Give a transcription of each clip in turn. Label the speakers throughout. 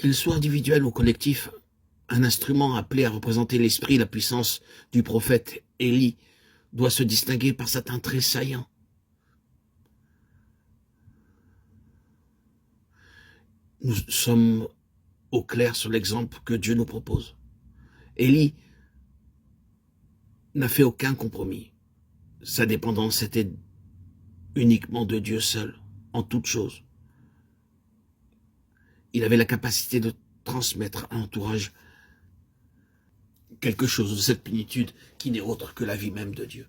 Speaker 1: Qu'il soit individuel ou collectif, un instrument appelé à représenter l'esprit et la puissance du prophète Élie doit se distinguer par certains traits saillants. Nous sommes au clair sur l'exemple que Dieu nous propose. Élie n'a fait aucun compromis. Sa dépendance était uniquement de Dieu seul, en toutes choses. Il avait la capacité de transmettre à l'entourage quelque chose de cette plénitude qui n'est autre que la vie même de Dieu.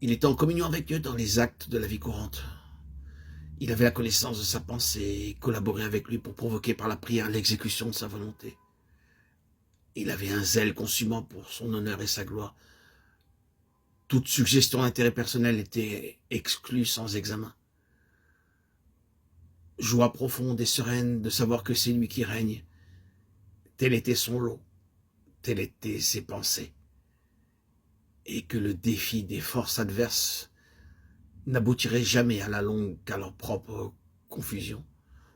Speaker 1: Il était en communion avec Dieu dans les actes de la vie courante. Il avait la connaissance de sa pensée et collaborait avec lui pour provoquer par la prière l'exécution de sa volonté. Il avait un zèle consumant pour son honneur et sa gloire. Toute suggestion d'intérêt personnel était exclue sans examen. Joie profonde et sereine de savoir que c'est lui qui règne. Tel était son lot, telles étaient ses pensées. Et que le défi des forces adverses n'aboutirait jamais à la longue qu'à leur propre confusion.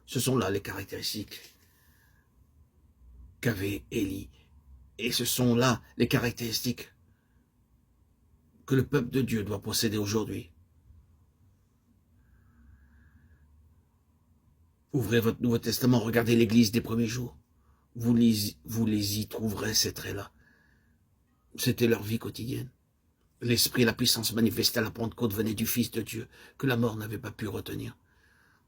Speaker 1: Ce sont là les caractéristiques qu'avait Élie. Et ce sont là les caractéristiques que le peuple de Dieu doit posséder aujourd'hui. Ouvrez votre Nouveau Testament, regardez l'Église des premiers jours. Vous les y trouverez ces traits-là. C'était leur vie quotidienne. L'esprit et la puissance manifestée à la Pentecôte venaient du Fils de Dieu, que la mort n'avait pas pu retenir.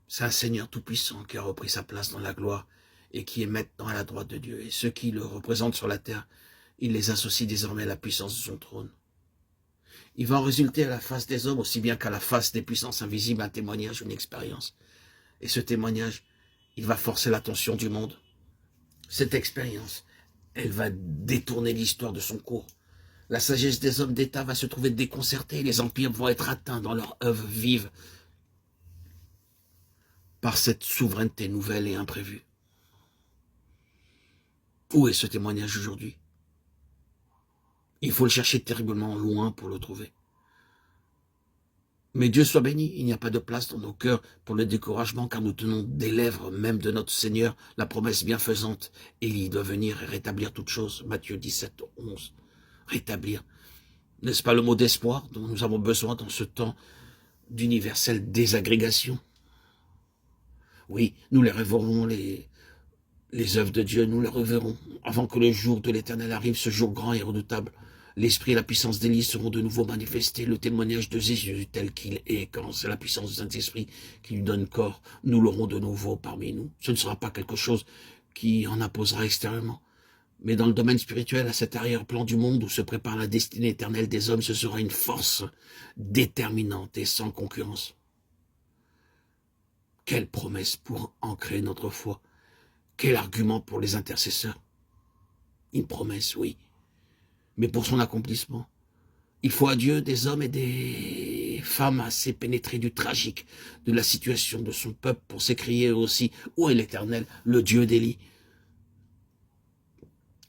Speaker 1: C'est un Seigneur tout-puissant qui a repris sa place dans la gloire et qui est maintenant à la droite de Dieu. Et ceux qui le représentent sur la terre, il les associe désormais à la puissance de son trône. Il va en résulter à la face des hommes, aussi bien qu'à la face des puissances invisibles, un témoignage, une expérience. Et ce témoignage, il va forcer l'attention du monde. Cette expérience, elle va détourner l'histoire de son cours. La sagesse des hommes d'État va se trouver déconcertée. Les empires vont être atteints dans leur œuvre vive par cette souveraineté nouvelle et imprévue. Où est ce témoignage aujourd'hui? Il faut le chercher terriblement loin pour le trouver. Mais Dieu soit béni, il n'y a pas de place dans nos cœurs pour le découragement, car nous tenons des lèvres même de notre Seigneur la promesse bienfaisante. Élie doit venir et rétablir toutes choses. Matthieu 17, 11. Rétablir. N'est-ce pas le mot d'espoir dont nous avons besoin dans ce temps d'universelle désagrégation? Oui, nous les reverrons, les œuvres de Dieu, nous les reverrons. Avant que le jour de l'Éternel arrive, ce jour grand et redoutable, l'Esprit et la puissance d'Élie seront de nouveau manifestés. Le témoignage de Jésus tel qu'il est, quand c'est la puissance du Saint-Esprit qui lui donne corps, nous l'aurons de nouveau parmi nous. Ce ne sera pas quelque chose qui en imposera extérieurement. Mais dans le domaine spirituel, à cet arrière-plan du monde où se prépare la destinée éternelle des hommes, ce sera une force déterminante et sans concurrence. Quelle promesse pour ancrer notre foi! Quel argument pour les intercesseurs! Une promesse, oui. Mais pour son accomplissement, il faut à Dieu des hommes et des femmes assez pénétrés du tragique de la situation de son peuple pour s'écrier aussi « Où est l'Éternel, le Dieu d'Élie ?»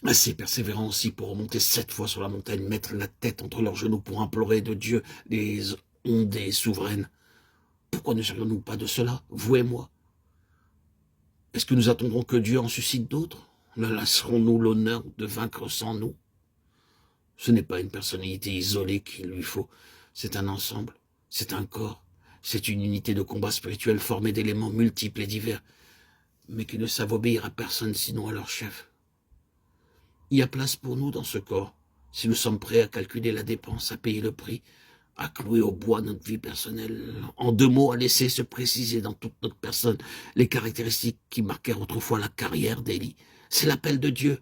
Speaker 1: Assez persévérants aussi pour remonter 7 fois sur la montagne, mettre la tête entre leurs genoux pour implorer de Dieu les ondées souveraines. Pourquoi ne serions-nous pas de cela, vous et moi? Est-ce que nous attendrons que Dieu en suscite d'autres? Ne laisserons-nous l'honneur de vaincre sans nous? Ce n'est pas une personnalité isolée qu'il lui faut, c'est un ensemble, c'est un corps, c'est une unité de combat spirituel formée d'éléments multiples et divers, mais qui ne savent obéir à personne sinon à leur chef. Il y a place pour nous dans ce corps, si nous sommes prêts à calculer la dépense, à payer le prix, à clouer au bois notre vie personnelle. En 2 mots, à laisser se préciser dans toute notre personne les caractéristiques qui marquèrent autrefois la carrière d'Élie. C'est l'appel de Dieu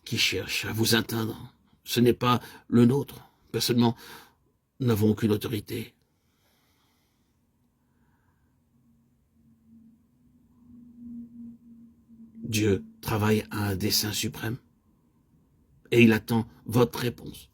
Speaker 1: qui cherche à vous atteindre. Ce n'est pas le nôtre. Personnellement, nous n'avons aucune autorité. Dieu travaille à un dessein suprême et il attend votre réponse.